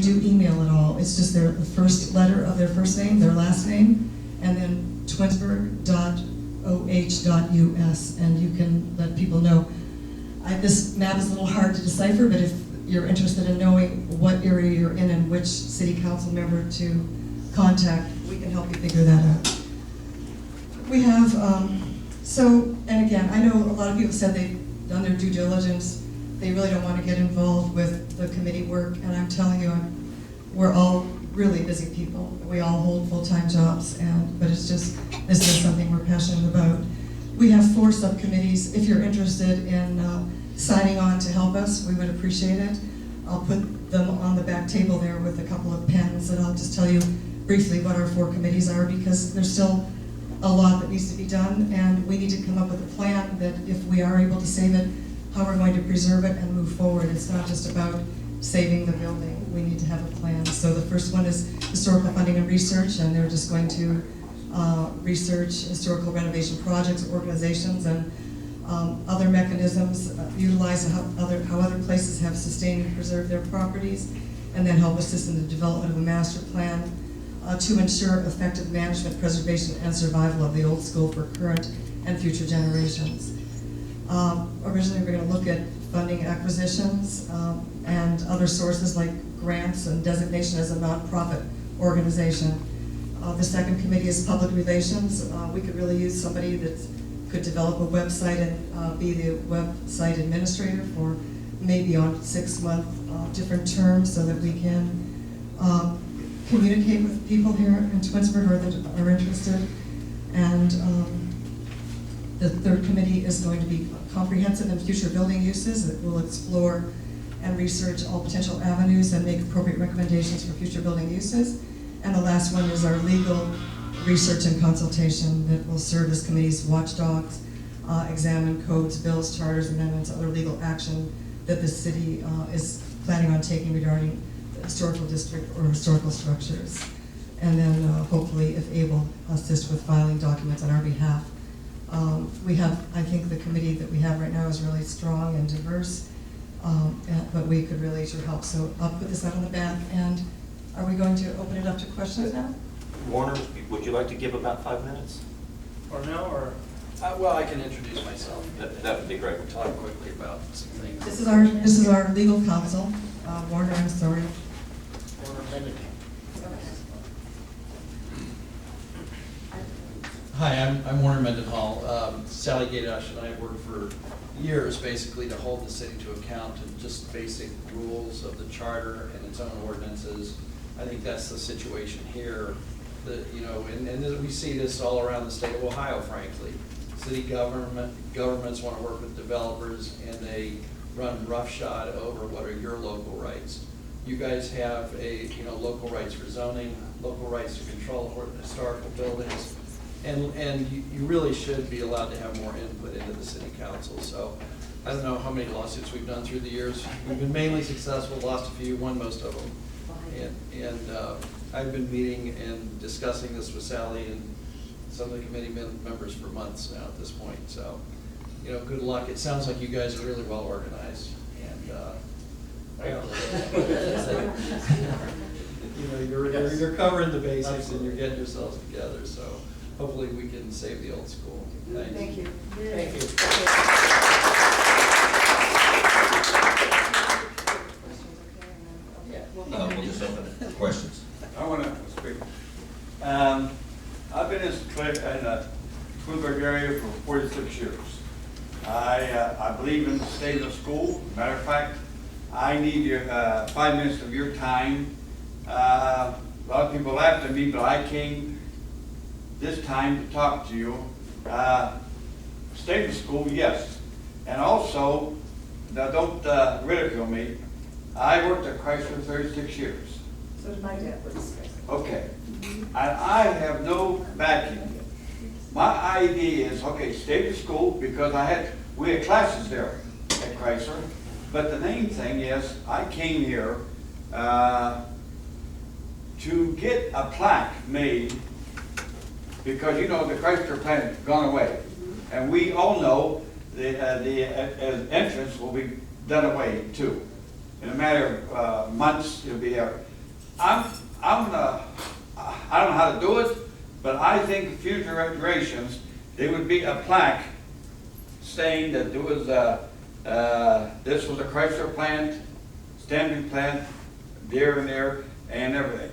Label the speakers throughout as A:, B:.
A: do email at all. It's just the first letter of their first name, their last name, and then twinsburg.oh.us, and you can let people know. This map is a little hard to decipher, but if you're interested in knowing what area you're in and which city council member to contact, we can help you figure that out. We have, and again, I know a lot of people said they've done their due diligence. They really don't want to get involved with the committee work, and I'm telling you, we're all really busy people. We all hold full-time jobs, but it's just, this is something we're passionate about. We have 4 subcommittees. If you're interested in signing on to help us, we would appreciate it. I'll put them on the back table there with a couple of pens, and I'll just tell you briefly what our 4 committees are, because there's still a lot that needs to be done, and we need to come up with a plan that if we are able to save it, how we're going to preserve it and move forward. It's not just about saving the building. We need to have a plan. So the first one is historical funding and research, and they're just going to research historical renovation projects, organizations, and other mechanisms, utilize how other places have sustained and preserved their properties, and then help assist in the development of a master plan to ensure effective management, preservation, and survival of the old school for current and future generations. Originally, we're going to look at funding acquisitions and other sources like grants and designation as a nonprofit organization. The second committee is public relations. We could really use somebody that could develop a website and be the website administrator for maybe on 6-month different terms, so that we can communicate with people here in Twinsburg or that are interested. And the third committee is going to be comprehensive and future building uses that will explore and research all potential avenues and make appropriate recommendations for future building uses. And the last one is our legal research and consultation that will serve as committee's watchdogs, examine codes, bills, charters, amendments, other legal action that the city is planning on taking regarding the historical district or historical structures. And then hopefully, if able, assist with filing documents on our behalf. We have, I think the committee that we have right now is really strong and diverse, but we could really use your help. So I'll put this out on the back, and are we going to open it up to questions now?
B: Warner, would you like to give about 5 minutes?
C: Or no, or? Well, I can introduce myself.
B: That would be great.
C: We'll talk quickly about some things.
A: This is our legal counsel, Warner. I'm sorry.
C: Warner Benedict.
D: Hi, I'm Warner Mendenhall. Sally Gaydosh and I have worked for years basically to hold the city to account and just basic rules of the charter and its own ordinances. I think that's the situation here. And we see this all around the state of Ohio, frankly. City governments want to work with developers, and they run roughshod over what are your local rights. You guys have local rights for zoning, local rights to control historical buildings. And you really should be allowed to have more input into the city council. So I don't know how many lawsuits we've done through the years. We've been mainly successful, lost a few, won most of them. And I've been meeting and discussing this with Sally and some of the committee members for months now at this point. So, good luck. It sounds like you guys are really well organized. And you're covering the basics and you're getting yourselves together. So hopefully we can save the old school. Thanks.
A: Thank you.
C: Thank you.
B: We'll just open it for questions.
E: I want to speak. I've been in the Twinsburg area for 46 years. I believe in the state of school. Matter of fact, I need your 5 minutes of your time. A lot of people laughed at me, but I came this time to talk to you. State of school, yes. And also, now don't ridicule me, I worked at Chrysler 36 years.
A: So did my dad.
E: Okay. And I have no backing. My idea is, okay, stay to school because we had classes there at Chrysler. But the main thing is, I came here to get a plaque made because, the Chrysler plant has gone away. And we all know the entrance will be done away too. in a matter of months, it'll be here. I don't know how to do it, but I think future generations, there would be a plaque saying that there was this was a Chrysler plant, stamping plant, there and there, and everything.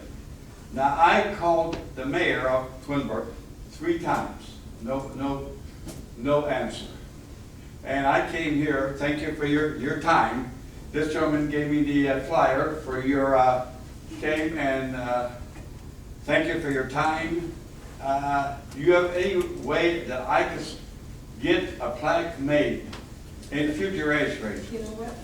E: Now, I called the mayor of Twinsburg 3 times, no answer. And I came here, thank you for your time. This gentleman gave me the flyer for your, came and thank you for your time. Do you have any way that I could get a plaque made in the future age range?
F: You know what,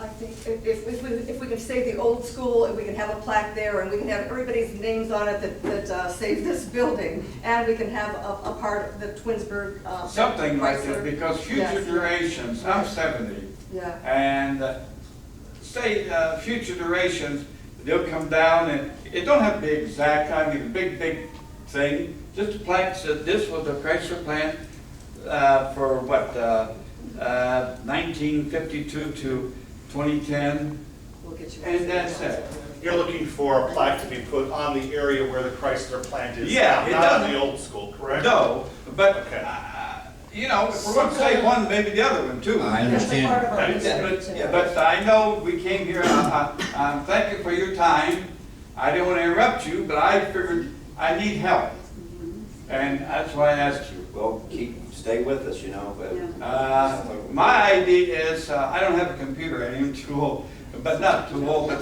F: I think if we can save the old school, and we can have a plaque there, and we can have everybody's names on it that save this building, and we can have a part of the Twinsburg.
E: Something like that,
F: Chrysler.
E: because future
F: Yes.
E: generations, I'm 70,
F: Yeah.
E: and say future generations, they'll come down and, it don't have to be exact, I mean, a big thing, just a plaque said this was a Chrysler plant for what, 1952 to 2010,
F: We'll get you.
E: and that's it.
G: You're looking for a plaque to be put on the area where the Chrysler plant is,
E: Yeah, it
G: not on
E: doesn't-
G: the old school, correct?
E: No, but,
G: Okay.
E: you know, if we're gonna say one, maybe the other one too.
A: That's
B: I
A: a
B: understand.
A: part of our
G: Okay.
A: research.
B: Yeah.
E: But I know we came here, thank you for your time. I didn't want to interrupt you, but I figured I need help. And that's why I asked you.
B: Well, stay with us, you know, but.
E: My idea is, I don't have a computer, I am too old, but not too old, but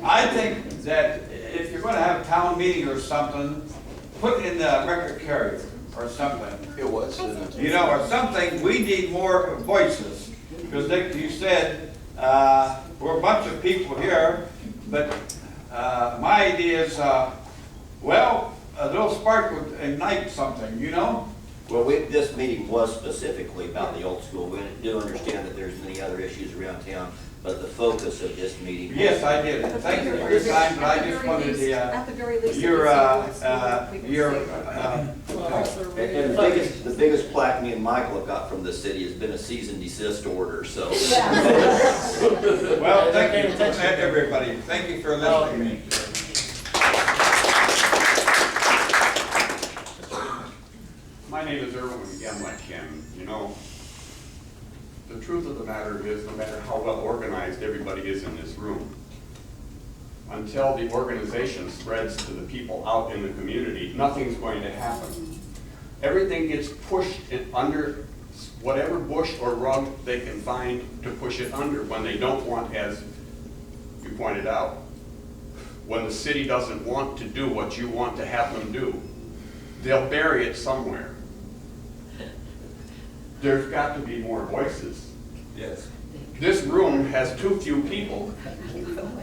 E: I think that if you're gonna have a town meeting or something, put in the record carrier or something.
B: It was.
E: You know, or something, we need more voices. Because like you said, we're a bunch of people here, but my idea is, well, a little spark would ignite something, you know?
B: Well, this meeting was specifically about the old school. We do understand that there's many other issues around town, but the focus of this meeting.
E: Yes, I did. Thank you for your time, but I just wanted the,
F: At the very least.
E: your,
F: we can save it.
B: And the biggest plaque me and Michael have got from the city has been a cease and desist order, so.
E: well, thank you, everybody. Thank you for listening to me.
H: My name is Irwin again, like Ken. You know, the truth of the matter is, no matter how well organized everybody is in this room, until the organization spreads to the people out in the community, nothing's going to happen. Everything gets pushed under whatever bush or rug they can find to push it under when they don't want, as you pointed out, when the city doesn't want to do what you want to have them do, they'll bury it somewhere. There's got to be more voices.
B: Yes.
H: This room has too few people.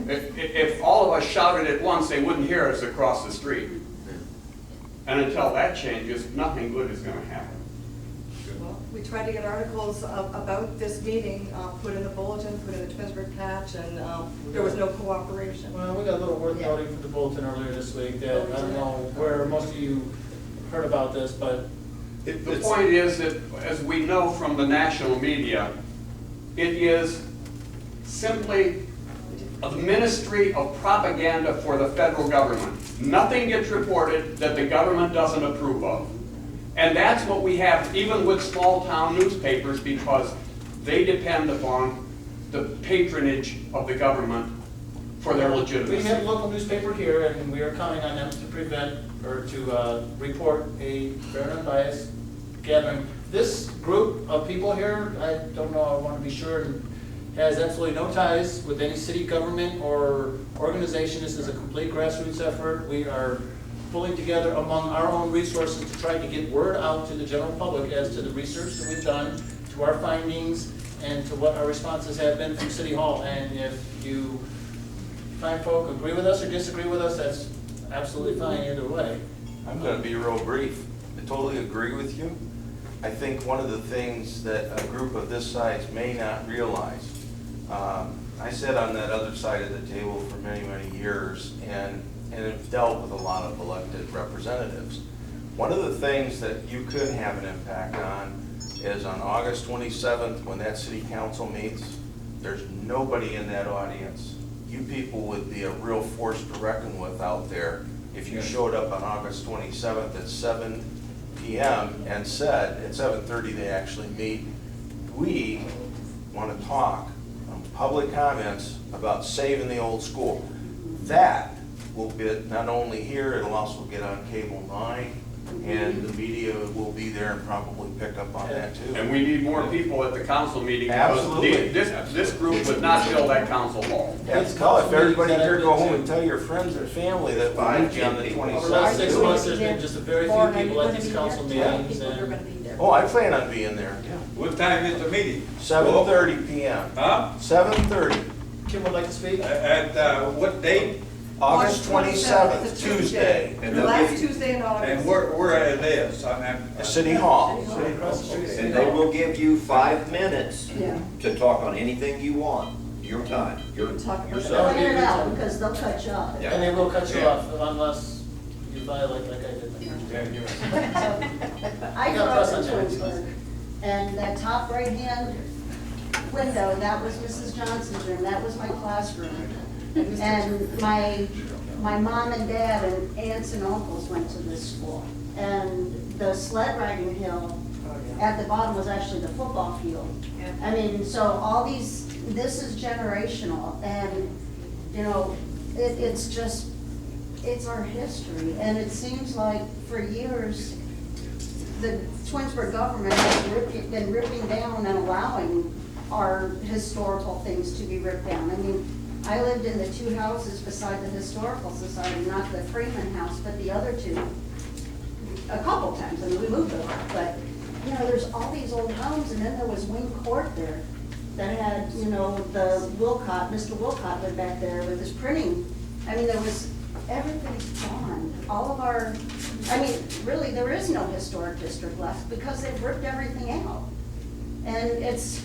H: If all of us shouted at once, they wouldn't hear us across the street. And until that changes, nothing good is going to happen.
F: Well, we tried to get articles about this meeting, put in the bulletin, put in the Twinsburg Patch, and there was no cooperation.
I: Well, we got a little work noting for the bulletin earlier this week that, I don't know where most of you heard about this, but
H: The point is that, as we know from the national media, it is simply a ministry of propaganda for the federal government. Nothing gets reported that the government doesn't approve of. And that's what we have even with small town newspapers, because they depend upon the patronage of the government for their
I: we
H: legitimacy.
I: have a local newspaper here, and we are counting on them to prevent or to report a fair and unbiased gathering. This group of people here, I don't know, I want to be sure, has absolutely no ties with any city government or organization. This is a complete grassroots effort. We are pulling together among our own resources to try to get word out to the general public as to the research that we've done, to our findings, and to what our responses have been from City Hall. And if you fine folk agree with us or disagree with us, that's absolutely fine either way.
J: I'm going to be real brief. I totally agree with you. I think one of the things that a group of this size may not realize, I sat on that other side of the table for many, many years and have dealt with a lot of elected representatives. One of the things that you could have an impact on is on August 27th, when that city council meets, there's nobody in that audience you people would be a real force to reckon with out there if you showed up on August 27th at 7 p.m. and said, at 7:30 they actually meet, we want to talk, public comments about saving the old school. That will be not only here, it'll also get on Cable 9, and the media will be there and probably pick up on that too.
H: And we need more people at the council meeting. Because
J: Absolutely.
H: This group would not fill that council hall.
J: That's call. If everybody here, go home and tell your friends and family that we'll meet you on the
I: Over the last 6
J: 27th.
I: months, there's been just a very few people at these council meetings, and
J: Oh, I plan on being there.
E: What time is the meeting?
J: 7:30 p.m.
E: Huh?
J: 7:30,
I: Kim would like to speak?
E: At what date?
J: August 27th,
F: It's a
J: Tuesday,
E: And
F: The
E: they'll
F: last
E: give you-
F: Tuesday in August.
E: And where it is?
J: City Hall.
I: Across the street.
B: And they will give you 5 minutes
F: Yeah.
B: to talk on anything you want, your time, your,
F: Talk about
B: yourself.
I: Plan it out,
K: because they'll cut you off.
B: Yeah.
I: And they will cut you
E: Yeah.
I: off unless you violate like I did.
K: I
I: You
K: grew
I: got
K: up
I: press
K: in
I: on Twinsburg.
K: Twinsburg, and that top right-hand window, that was Mrs. Johnson's room, that was my classroom. And my mom and dad and aunts and uncles went to this school. And the sled riding hill at the bottom was actually the football field. I mean, so all these, this is generational, and, you know, it's just, it's our history. And it seems like for years, the Twinsburg government has been ripping down and allowing our historical things to be ripped down. I mean, I lived in the 2 houses beside the Historical Society, not the Freeman house, but the other 2, a couple times. I mean, we moved over, but, you know, there's all these old homes, and then there was Wing Court there that had, you know, the Wilcott, Mr. Wilcott lived back there with his printing. I mean, there was, everything's gone. All of our, I mean, really, there is no historic district left because they've ripped everything out. And it's,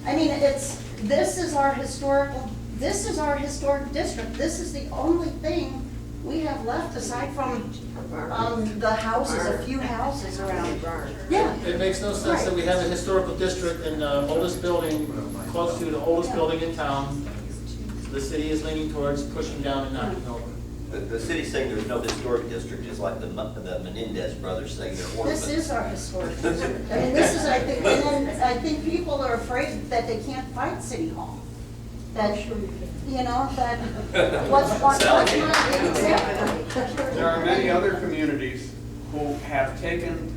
K: I mean, it's, this is our historic district. This is the only thing we have left aside from, the houses, a few houses around. Yeah.
I: It makes no sense that we have a historical district in the oldest building, close to the oldest building in town. The city is leaning towards pushing down and knocking over.
B: The city saying there's no historic district is like the Menendez brothers saying they're orphans.
K: This is our historic district. I mean, this is, I think, and then I think people are afraid that they can't fight City Hall. That, you know, that, what's not, exactly.
H: There are many other communities who have taken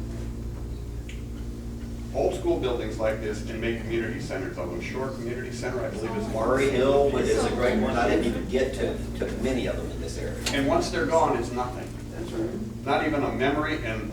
H: old school buildings like this and made community centers of them. Shore Community Center, I believe, is one.
B: Murray Hill is a great one. I didn't even get to many of them in this area.
H: And once they're gone, it's nothing. Not even a memory, and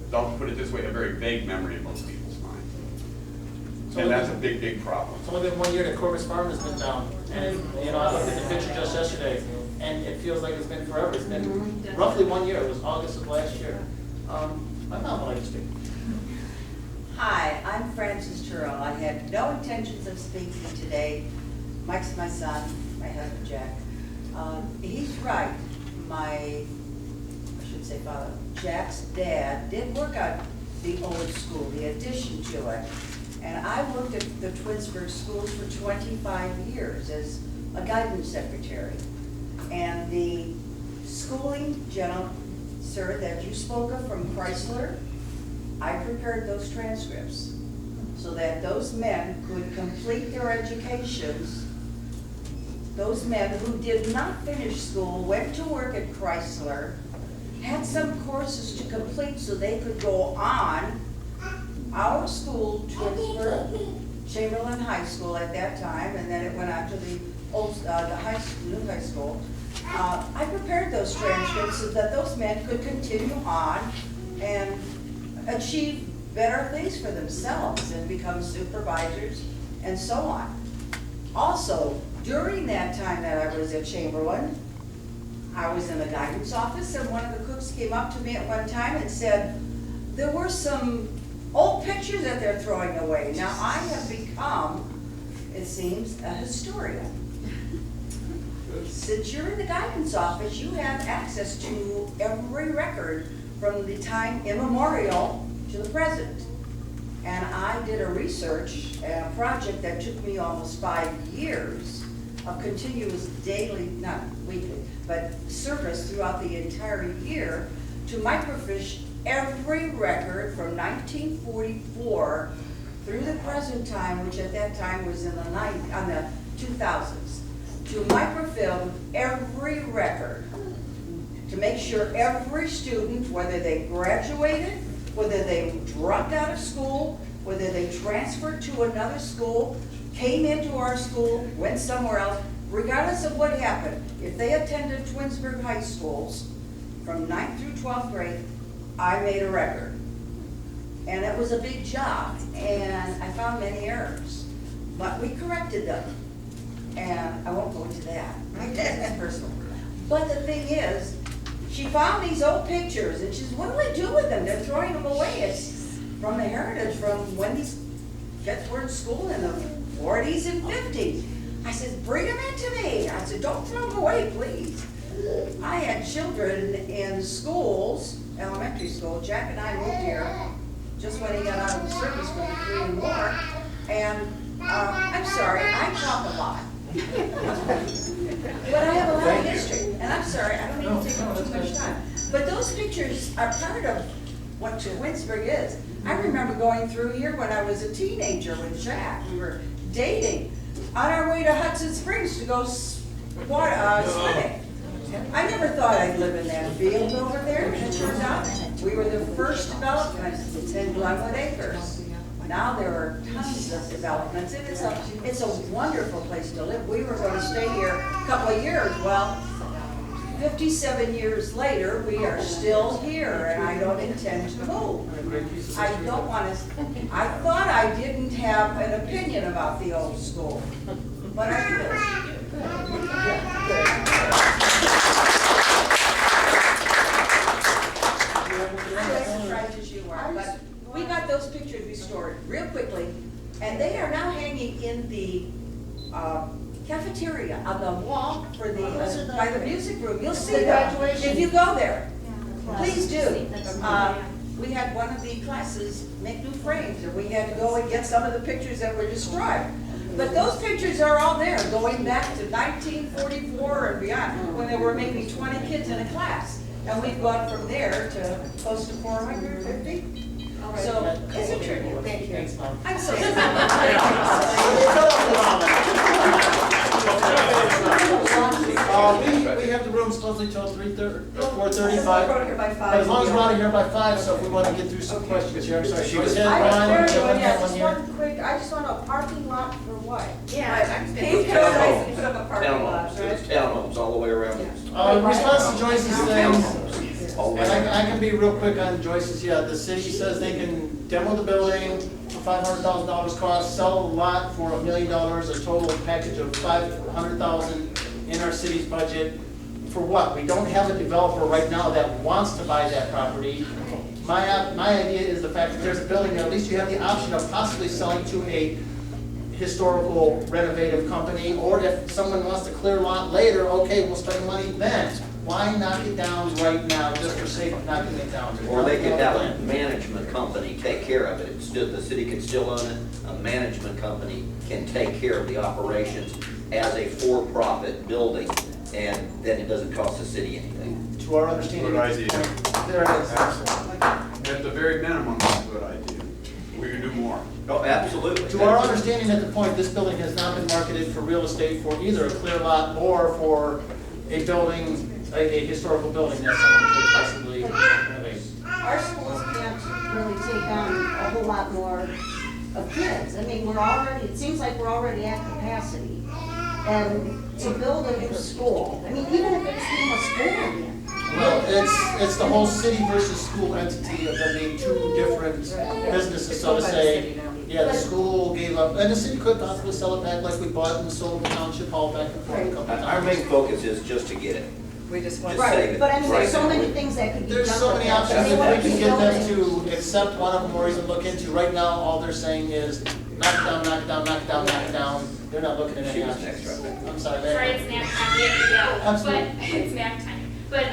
H: don't put it this way, a very vague memory in most people's minds. And that's a big, big problem.
I: It's only been 1 year that Corvus Farm has been down, and, you know, I looked at the picture just yesterday, and it feels like it's been forever. It's been roughly 1 year, it was August of last year. My mom would like to speak.
L: Hi, I'm Frances Turrell. I had no intentions of speaking today. Mike's my son, my husband Jack. He's right. I should say father, Jack's dad did work on the old school, the addition to it. And I worked at the Twinsburg schools for 25 years as a guidance secretary. And the schooling gentleman, sir, that you spoke of from Chrysler, I prepared those transcripts so that those men could complete their educations. Those men who did not finish school, went to work at Chrysler, had some courses to complete so they could go on. Our school, Twinsburg, Chamberlain High School at that time, and then it went on to the new high school. I prepared those transcripts so that those men could continue on and achieve better things for themselves and become supervisors and so on. Also, during that time that I was at Chamberlain, I was in the guidance office, and one of the cooks came up to me at one time and said, there were some old pictures that they're throwing away. Now, I have become, it seems, a historian. Since you're in the guidance office, you have access to every record from the time immemorial to the present. And I did a research and a project that took me almost 5 years of continuous daily, not weekly, but service throughout the entire year to microfiche every record from 1944 through the present time, which at that time was in the 2000s, to microfilm every record, to make sure every student, whether they graduated, whether they dropped out of school, whether they transferred to another school, came into our school, went somewhere else, regardless of what happened, if they attended Twinsburg high schools from 9th through 12th grade, I made a record. And it was a big job, and I found many errors, but we corrected them. And I won't go into that, that's personal. But the thing is, she found these old pictures, and she says, what do I do with them? They're throwing them away. It's from the heritage from when these kids were in school in the 40s and 50s. I said, bring them into me. I said, don't throw them away, please. I had children in schools, elementary school. Jack and I moved here just when he got out of the service for the Korean War. And I'm sorry, I talk a lot. But I have a lot of history. And I'm sorry, I don't need to take up too much time. But those pictures are part of what Twinsburg is. I remember going through here when I was a teenager with Jack. We were dating on our way to Hudson Springs to go swimming. I never thought I'd live in that field over there, and it turned out we were the first development in Glenwood Acres. Now there are tons of developments, and it's a wonderful place to live. We were going to stay here a couple of years. Well, 57 years later, we are still here, and I don't intend to move. I don't want to, I thought I didn't have an opinion about the old school, but I do. As right as you are, but we got those pictures restored real quickly, and they are now hanging in the cafeteria on the wall for the by the music room. You'll see them if you go there. Please do. We had one of the classes make new frames, and we had to go and get some of the pictures that were destroyed. But those pictures are all there, going back to 1944 and beyond, when there were maybe 20 kids in a class. And we've gone from there to close to 450. So it's a tribute. Thank you.
I: Thanks, Mom.
L: I'm so
I: We have the room supposedly till 3:30 or 4:35.
F: By
I: But as long as we're out of here by 5, so if we want to get through some questions here, I'm sorry. Joyce had one, Kevin had one here.
K: quick, I just want a parking lot for what?
F: Paved paradise instead of a parking lot,
B: Townhomes,
F: right?
B: it's townhomes all the way around.
I: In response to Joyce's thing,
B: Townhomes, all the way
I: and
B: around.
I: I can be real quick on Joyce's, yeah, the city says they can demo the building for $500,000 cost, sell a lot for $1 million, a total package of $500,000 in our city's budget. For what? We don't have a developer right now that wants to buy that property. My idea is the fact that there's a building there, at least you have the option of possibly selling to a historical renovative company, or if someone wants to clear lot later, okay, we'll spend money then. Why knock it down right now, just for sake of knocking it down?
B: Or they could have a management company take care of it. It's still, the city can still own it. A management company can take care of the operations as a for-profit building, and then it doesn't cost the city anything.
I: To our understanding.
H: Good idea.
I: There it is.
H: Excellent. At the very minimum, it's a good idea. We can do more.
B: Oh, absolutely.
I: To our understanding at the point, this building has not been marketed for real estate for either a clear lot or for a building, a historical building that someone could possibly renovate.
K: Our schools can't really take on a whole lot more of kids. I mean, we're already, it seems like we're already at capacity. And to build a new school, I mean, even if it's became a school again.
I: Well, it's the whole city versus school entity of them being two different businesses, so to say. Yeah, the school gave up, and the city could possibly sell it back like we bought and sold the township hall back and forth a couple of
B: Our
I: times.
B: main focus is just to get it.
F: We just want.
B: Just save
K: Right,
B: it.
K: but I mean, there's so
B: Right.
K: many things that could be done.
I: There's so
K: with
I: many
K: that.
I: options,
K: They
I: if
K: want
I: we can
K: keep
I: get them
K: building.
I: to accept one of them or even look into, right now, all they're saying is, knock it down, knock it down, knock it down, knock it down. They're not looking at any
B: She was
I: options.
B: next, right?
I: I'm sorry,
M: Sorry,
I: Mary.
M: it's nap time, we have to go.
I: Absolutely.
M: But it's nap time. But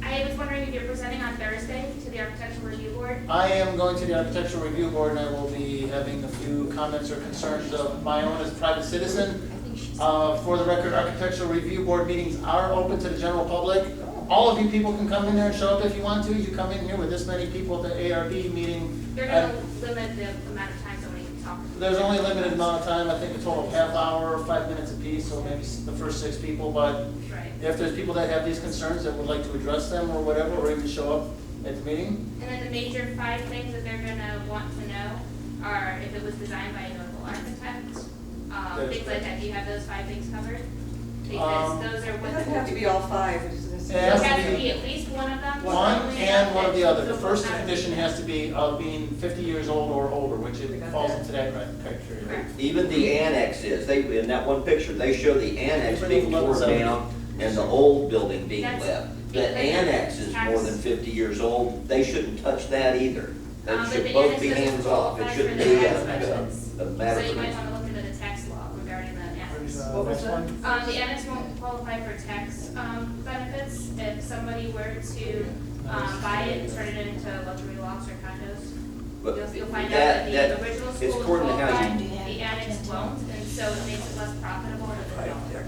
M: I was wondering if you're presenting on Thursday to the Architectural Review Board?
I: I am going to the Architectural Review Board, and I will be having a few comments or concerns of my own as a private citizen. For the record, Architectural Review Board meetings are open to the general public. All of you people can come in there and show up if you want to. You come in here with this many people at the ARB meeting.
M: They're gonna limit the amount of time somebody can talk.
I: There's only a limited amount of time, I think a total of half hour, 5 minutes apiece, so maybe the first 6 people. But
M: Right.
I: if there's people that have these concerns that would like to address them or whatever, or even show up at the meeting,
M: And then the major 5 things that they're gonna want to know are if it was designed by a notable architect, things like that. Do you have those 5 things covered? Because those are
F: It
M: what.
F: doesn't have to be all 5.
I: It
M: It
I: has
M: has
I: to
M: to
I: be
M: be at least one of them.
I: one and one of the other. The
M: So
I: first
M: we'll have-
I: condition has to be of being 50 years old or older, which it falls into that criteria.
M: Correct.
B: Even the annex is, in that one picture, they show the annex being torn
I: 1170.
B: down and the old building being
M: That's-
B: left. The
M: because
B: annex is more than
M: tax-
B: 50 years old, they shouldn't touch that either. They
M: But
B: should
M: the
B: both
M: annex
B: be
M: doesn't
B: hands off, it
M: qualify
B: shouldn't
M: for the
B: be
M: tax benefits.
B: a matter
M: So you might
B: for.
M: want to look into the tax law regarding the annex.
F: What was that?
M: The annex won't qualify for tax benefits if somebody were to buy it and turn it into luxury lofts or condos.
B: But
M: You'll find out
B: that-
M: that the original
B: it's
M: school will
B: according to how
M: qualify,
B: you-
M: the annex won't, and so it makes it less profitable than the don't.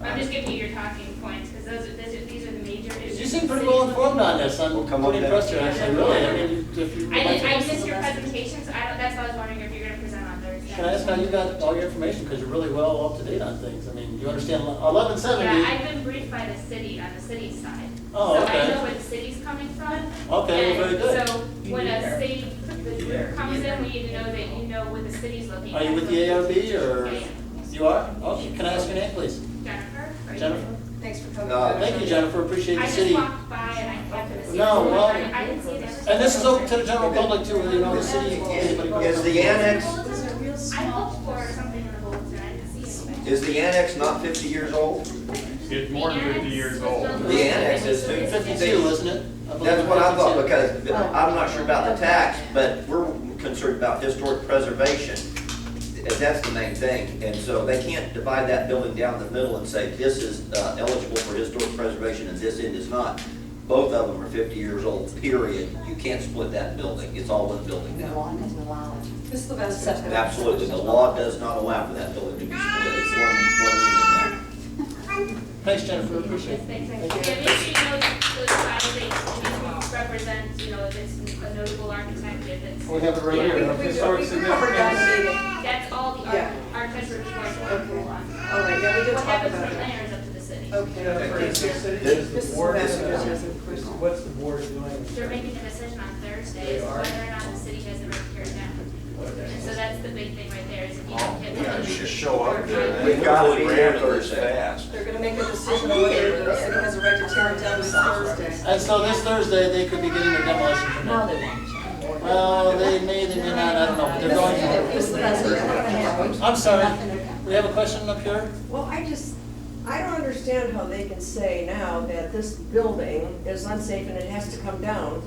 M: I'm just giving you your talking points, because these are the major issues.
I: You seem pretty well informed on this. I'm
B: Well, come
I: pretty
B: on
I: impressed
B: down.
I: here, actually, really. I mean, if you would
M: I
I: like
M: didn't,
I: to-
M: I missed your presentations, that's why I was wondering if you're gonna present on Thursday.
I: Can I ask how you got all your information, because you're really well up to date on things. I mean, you understand 1170.
M: Yeah, I've been briefed by the city, on the city side.
I: Oh,
M: So
I: okay.
M: I know where the city's coming from.
I: Okay, well, very good.
M: And so when a city comes in, we need to know that you know what the city's looking at.
I: Are you with the ARB, or?
M: Yeah.
I: You are? Okay, can I ask your name, please?
M: Jennifer? are you-
I: Jennifer?
F: Thanks for coming.
I: Thank you, Jennifer, appreciate
M: I
I: the
M: just
I: city.
M: walked by and I happened to see.
I: No,
M: it.
I: well-
M: I didn't see it.
I: And this is open to the general public too, you know, the city. anybody-
B: Is the annex,
M: I looked for something in the bulletin, I didn't see anything.
B: is the annex not 50 years old?
G: It's more than 50 years old.
B: The annex is too.
I: 52, isn't it? I believe
B: That's what I thought,
I: 52.
B: because I'm not sure about the tax, but we're concerned about historic preservation. That's the main thing, and so they can't divide that building down the middle and say, this is eligible for historic preservation and this end is not. Both of them are 50 years old, period. You can't split that building, it's all one building now.
F: Ms. Sylvester.
B: Absolutely, the law does not allow for that building to be split, it's one unit now.
I: Thanks, Jennifer, appreciate it.
M: Thanks. Yeah, make sure you know those five things, these represent, you know, if it's a notable architect, if it's.
I: We have it right
M: Yeah.
I: here.
F: We
I: Historic
F: covered that
I: significance.
F: meeting.
M: That's all the
F: Yeah.
M: architectural reports are
F: Okay.
M: on.
F: All right, yeah, we did
M: What
F: talk
M: happens
F: about
M: from
F: that.
M: there is up to the city.
F: Okay.
C: Is the board,
F: Mrs. Sylvester has a question.
C: what's the board doing?
M: They're making a decision on Thursday as to whether or not the city has the right to tear it down. And so that's the big thing right there, is if you don't get.
J: Yeah, you should show up there.
B: We've got to be there
J: Grab those
B: Thursday.
J: fast.
F: They're gonna make a decision on whether the city has a right to tear it down this Thursday.
I: And so this Thursday, they could be getting their demolition permit. Well, they may not, I don't know, but they're going to.
F: Ms. Sylvester.
I: I'm sorry, we have a question up here?
N: Well, I don't understand how they can say now that this building is unsafe and it has to come down.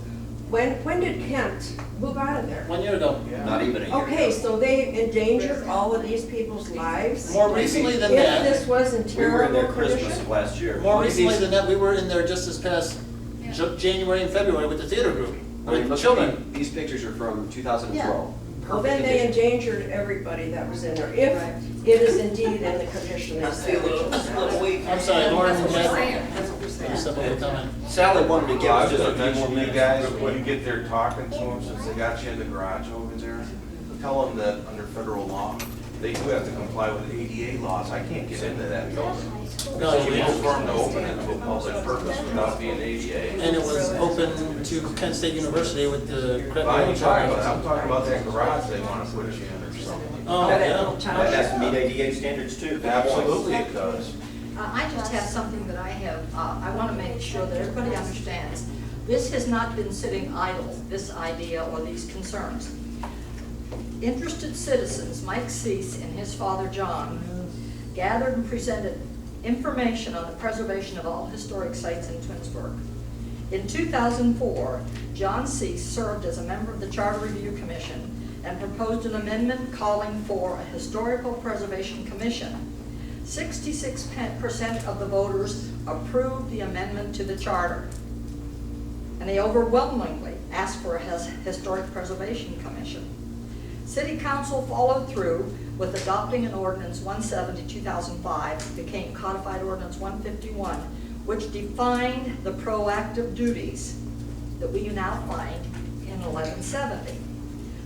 N: When did Kent move out of there?
I: 1 year ago.
B: Not even a year.
N: Okay, so they endangered all of these people's lives?
I: More recently than
N: If
I: that,
N: this was in
B: We were in there
N: terrible
B: Christmas
N: condition?
B: of last year.
I: more recently than that, we were in there just this past January and February with the theater group, with children.
O: These pictures are from 2012.
N: Well, then they endangered everybody that was in there, if it is indeed in the condition they say.
I: I'm sorry, Lauren,
F: That's what we're
I: you
F: saying.
I: had
F: That's what we're saying.
I: some other comment.
B: Sally wanted to give
J: I
B: us
J: was
B: just a
J: gonna
B: few more
J: mention you
B: minutes.
J: guys, when you get there talking to them, since they got you in the garage over there, tell them that under federal law, they do have to comply with ADA laws. I can't get into that building.
I: No,
J: So
I: you
J: you
I: won't.
J: for them to open it to a public purpose without being ADA.
I: And it was open to Kent State University with the.
J: I'm talking about that garage they wanna put you in or something.
I: Oh, yeah.
B: That has to meet ADA standards too.
J: Absolutely it does.
P: I just have something that I have, I want to make sure that everybody understands. This has not been sitting idle, this idea or these concerns. Interested citizens, Mike Cease and his father John, gathered and presented information on the preservation of all historic sites in Twinsburg. In 2004, John Cease served as a member of the Charter Review Commission and proposed an amendment calling for a Historical Preservation Commission. 66% of the voters approved the amendment to the charter, and they overwhelmingly asked for a Historic Preservation Commission. City Council followed through with adopting an ordinance 170, 2005, became codified ordinance 151, which defined the proactive duties that we now find in 1170.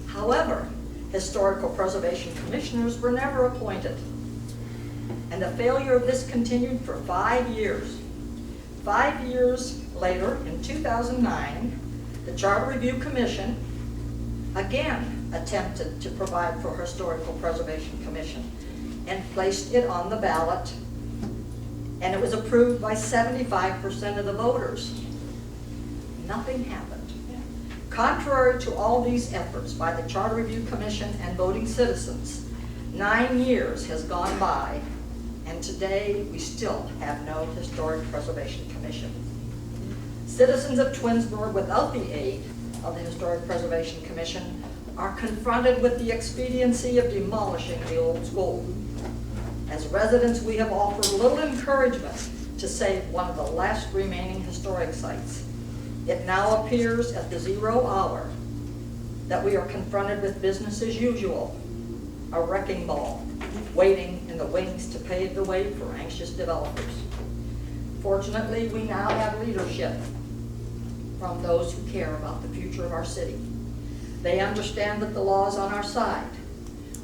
P: However, historical preservation commissioners were never appointed, and the failure of this continued for 5 years. 5 years later, in 2009, the Charter Review Commission again attempted to provide for Historical Preservation Commission and placed it on the ballot, and it was approved by 75% of the voters. Nothing happened. Contrary to all these efforts by the Charter Review Commission and voting citizens, 9 years has gone by, and today we still have no Historic Preservation Commission. Citizens of Twinsburg, without the aid of the Historic Preservation Commission, are confronted with the expediency of demolishing the old school. As residents, we have offered little encouragement to save one of the last remaining historic sites. It now appears at the 0 hour that we are confronted with business as usual, a wrecking ball waiting in the wings to pave the way for anxious developers. Fortunately, we now have leadership from those who care about the future of our city. They understand that the law is on our side,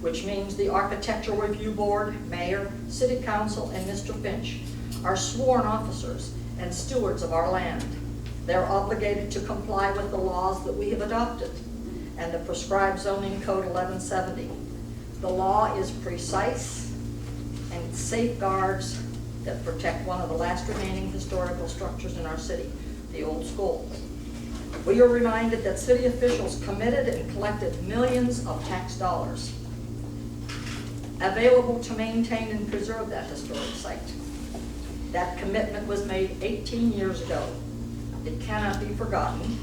P: which means the Architectural Review Board, Mayor, City Council, and Mr. Finch are sworn officers and stewards of our land. They're obligated to comply with the laws that we have adopted and the prescribed zoning code 1170. The law is precise and safeguards that protect one of the last remaining historical structures in our city, the old school. We are reminded that city officials committed and collected millions of tax dollars available to maintain and preserve that historic site. That commitment was made 18 years ago. It cannot be forgotten,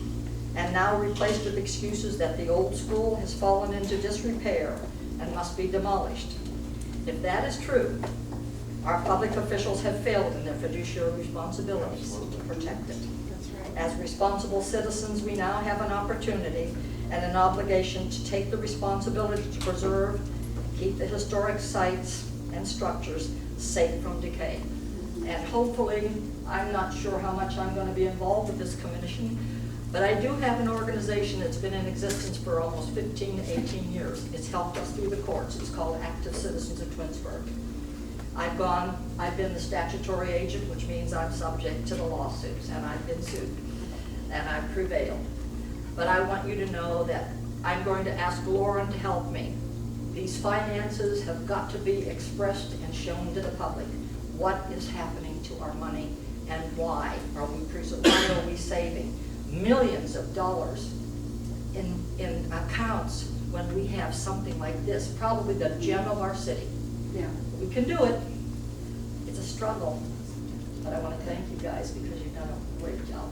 P: and now replaced with excuses that the old school has fallen into disrepair and must be demolished. If that is true, our public officials have failed in their fiduciary responsibilities to protect it. As responsible citizens, we now have an opportunity and an obligation to take the responsibility to preserve, keep the historic sites and structures safe from decay. And hopefully, I'm not sure how much I'm going to be involved with this commission, but I do have an organization that's been in existence for almost 15 to 18 years. It's helped us through the courts. It's called Active Citizens of Twinsburg. I've been the statutory agent, which means I'm subject to the lawsuits, and I've been sued, and I've prevailed. But I want you to know that I'm going to ask Lauren to help me. These finances have got to be expressed and shown to the public. What is happening to our money, and why are we saving millions of dollars in accounts when we have something like this, probably the gem of our city?
K: Yeah.
P: We can do it. It's a struggle, but I want to thank you guys because you've done a great job.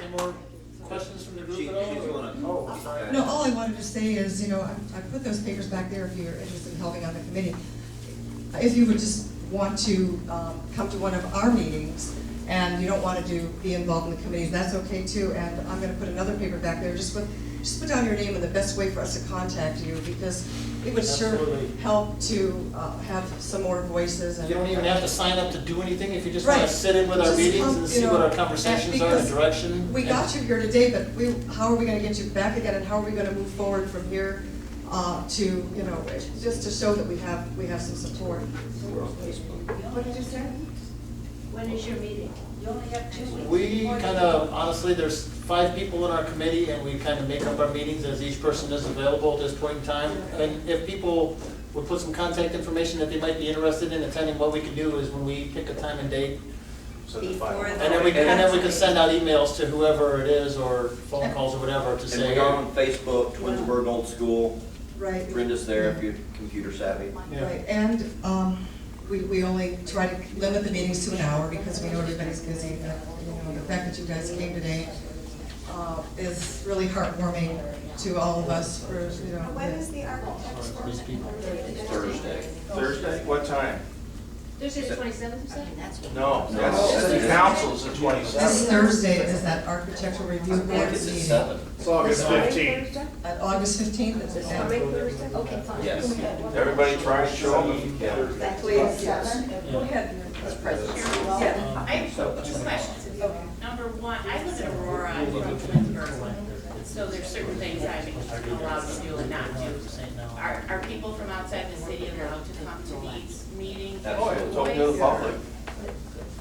I: Any more questions from the group at all?
B: She's gonna-
I: Oh, sorry.
A: No, all I wanted to say is, you know, I put those papers back there if you're interested in helping on the committee. If you would just want to come to one of our meetings and you don't want to be involved in the committees, that's okay too. And I'm going to put another paper back there. Just put down your name and the best way for us to contact you, because it would sure
I: Absolutely.
A: help to have some more voices. And
I: You don't even have to sign up to do anything if you just want
A: Right.
I: to sit in with our
A: Just
I: meetings
A: come,
I: and
A: you
I: see
A: know,
I: what our conversations are and
A: because
I: direction.
A: We got you here today, but how are we going to get you back again, and how are we going to move forward from here to, you know, just to show that we have some support.
K: What did you say? When is your meeting? You only have 2 weeks.
I: We kind of, honestly, there's 5 people in our committee, and we kind of make up our meetings as each person is available at this point in time. And if people would put some contact information that they might be interested in attending, what we can do is when we pick a time and date,
L: Before
I: and then we can send out emails to whoever it is, or phone calls or whatever, to
B: And
I: say,
B: we are on Facebook, Twinsburg Old School.
A: Right.
B: Brenda's there if you're computer savvy.
I: Yeah.
A: Right, and we only try to limit the meetings to an hour because we know everybody's busy. But, you know, the fact that you guys came today is really heartwarming to all of us for, you know.
F: When is the architect's
I: These people.
B: Thursday.
E: Thursday, what time?
M: Thursday the 27th, you said?
J: No, that's the council's the
A: This
J: 27th.
A: Thursday is that architectural review board
B: It's at
A: meeting.
B: 7.
G: It's August
N: Coming
G: 15th.
N: Thursday?
A: At August 15th,
N: This
A: it's
N: coming Thursday?
P: Okay, fine.
J: Yes. Everybody try to show up if you can.
F: Please, go ahead, Mr. President. Yeah.
Q: I have two questions. Number one, I live in Aurora, I'm from Twinsburg, so there's certain things I'm allowed to do and not do. Are people from outside the city allowed to come to these meetings?
J: Absolutely, it's open to the public.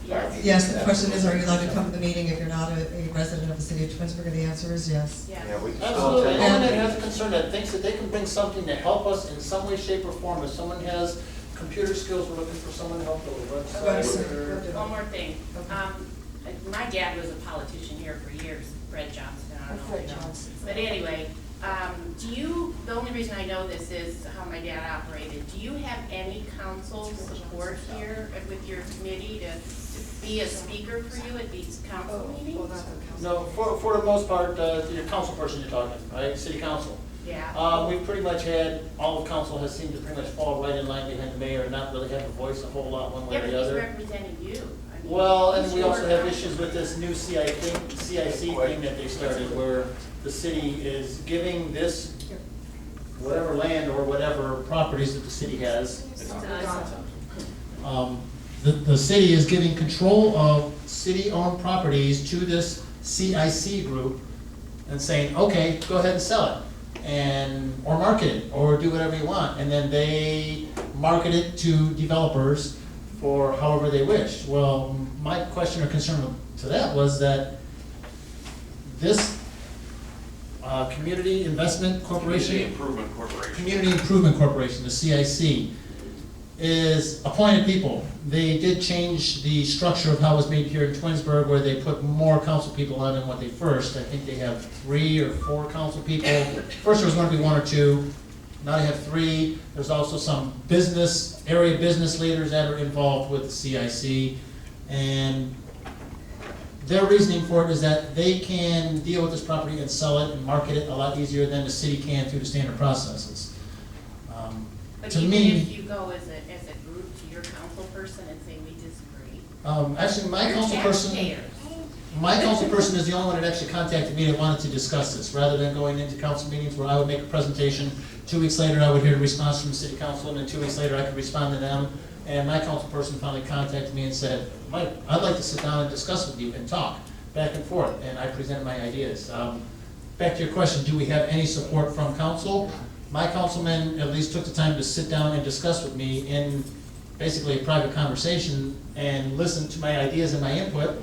Q: Yes.
A: Yes, the question is, are you allowed to come to the meeting if you're not a resident of the city of Twinsburg? And the answer is yes.
Q: Yes.
J: Yeah, we can still
I: Absolutely,
J: take.
I: anyone that has a concern that thinks that they can bring something to help us in some way, shape, or form, if someone has computer skills, we're looking for someone to help build a website. or-
Q: One more thing. My dad was a politician here for years, Fred Johnson, I don't know if you know. But anyway, the only reason I know this is how my dad operated. Do you have any council support here with your committee to be a speaker for you at these council meetings?
I: No, for the most part, your council person you're talking, right, city council.
Q: Yeah.
I: We've pretty much had, all of council has seemed to pretty much fall right in line behind the mayor and not really have a voice a whole lot one way
Q: Yeah,
I: or
Q: but
I: the
Q: he's
I: other.
Q: representing you. I mean,
I: Well, and
Q: he's
I: we also
Q: your
I: have issues with this new CIC thing that they started, where the city is giving this, whatever land or whatever properties that the city has. The city is giving control of city-owned properties to this CIC group and saying, okay, go ahead and sell it. Or market it, or do whatever you want, and then they market it to developers for however they wish. Well, my question or concern to that was that this Community Investment Corporation. Community Improvement Corporation, the CIC, is appointed people. They did change the structure of how it was made here in Twinsburg, where they put more council people on than what they first. I think they have 3 or 4 council people. First there was going to be 1 or 2. Now they have 3. There's also some area business leaders that are involved with the CIC. And their reasoning for it is that they can deal with this property and sell it and market it a lot easier than the city can through the standard processes.
Q: But
I: To
Q: even
I: me,
Q: if you go as a group to your council person and say, we disagree.
I: actually, my
Q: You're
I: council person is the only one that actually contacted me that wanted to discuss this, rather than going into council meetings where I would make a presentation. 2 weeks later, I would hear a response from the city council, and then 2 weeks later, I could respond to them. And my council person finally contacted me and said, Mike, I'd like to sit down and discuss with you and talk back and forth. And I presented my ideas. Back to your question, do we have any support from council? My councilman at least took the time to sit down and discuss with me in basically a private conversation and listen to my ideas and my input.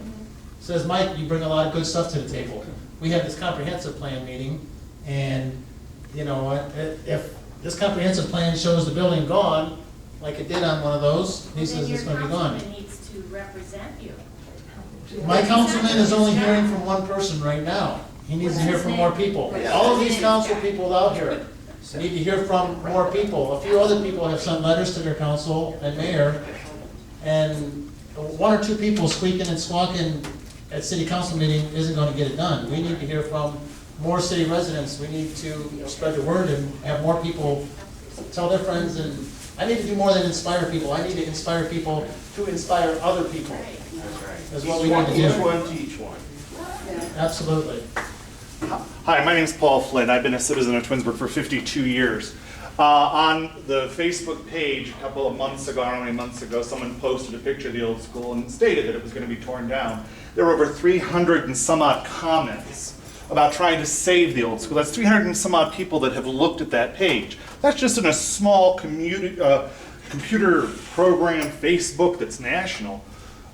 I: Says, Mike, you bring a lot of good stuff to the table. We have this comprehensive plan meeting, and you know, if this comprehensive plan shows the building gone, like it did on one of those, he says it's going to be gone.
Q: Then your councilman needs to represent you.
I: My councilman is only hearing from one person right now. He needs to hear from more people. All of these council people out here need to hear from more people. A few other people have sent letters to their council and mayor, and 1 or 2 people squeaking and squawking at city council meeting isn't going to get it done. We need to hear from more city residents. We need to spread the word and have more people tell their friends. And I need to do more than inspire people. I need to inspire people to inspire other people. That's what we need to do.
J: Each one teach one.
I: Absolutely.
G: Hi, my name is Paul Flynn. I've been a citizen of Twinsburg for 52 years. On the Facebook page a couple of months ago, I don't know how many months ago, someone posted a picture of the old school and stated that it was going to be torn down. There were over 300 and some odd comments about trying to save the old school. That's 300 and some odd people that have looked at that page. That's just in a small computer program, Facebook, that's national.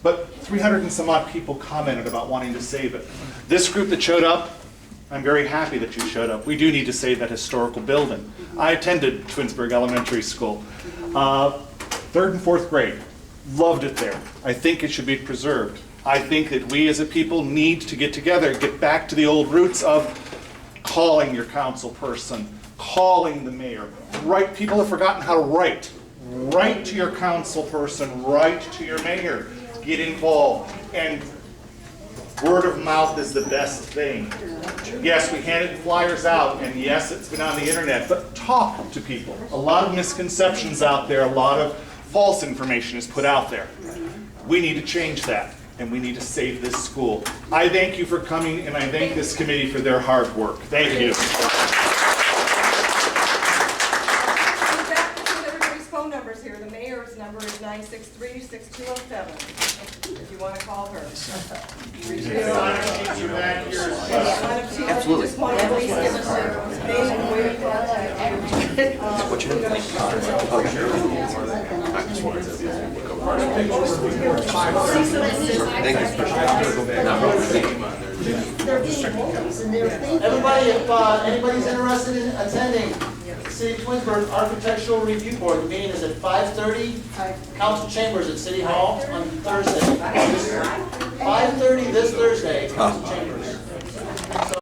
G: But 300 and some odd people commented about wanting to save it. This group that showed up, I'm very happy that you showed up. We do need to save that historical building. I attended Twinsburg Elementary School, 3rd and 4th grade. Loved it there. I think it should be preserved. I think that we as a people need to get together, get back to the old roots of calling your council person, calling the mayor. People have forgotten how to write. Write to your council person, write to your mayor. Get involved. And word of mouth is the best thing. Yes, we handed flyers out, and yes, it's been on the internet, but talk to people. A lot of misconceptions out there, a lot of false information is put out there. We need to change that, and we need to save this school. I thank you for coming, and I thank this committee for their hard work. Thank you.
F: Everybody's phone numbers here. The mayor's number is 963-6207, if you want to call her.
B: Absolutely.
F: Just want to please give us her name and where to contact
B: What's your name, please? Oh, sure. Thank you.
K: They're being bullies and they're thinking.
I: Everybody, if anybody's interested in attending City of Twinsburg Architectural Review Board, the meeting is at 5:30, council chambers at City Hall on Thursday. 5:30 this Thursday, council chambers.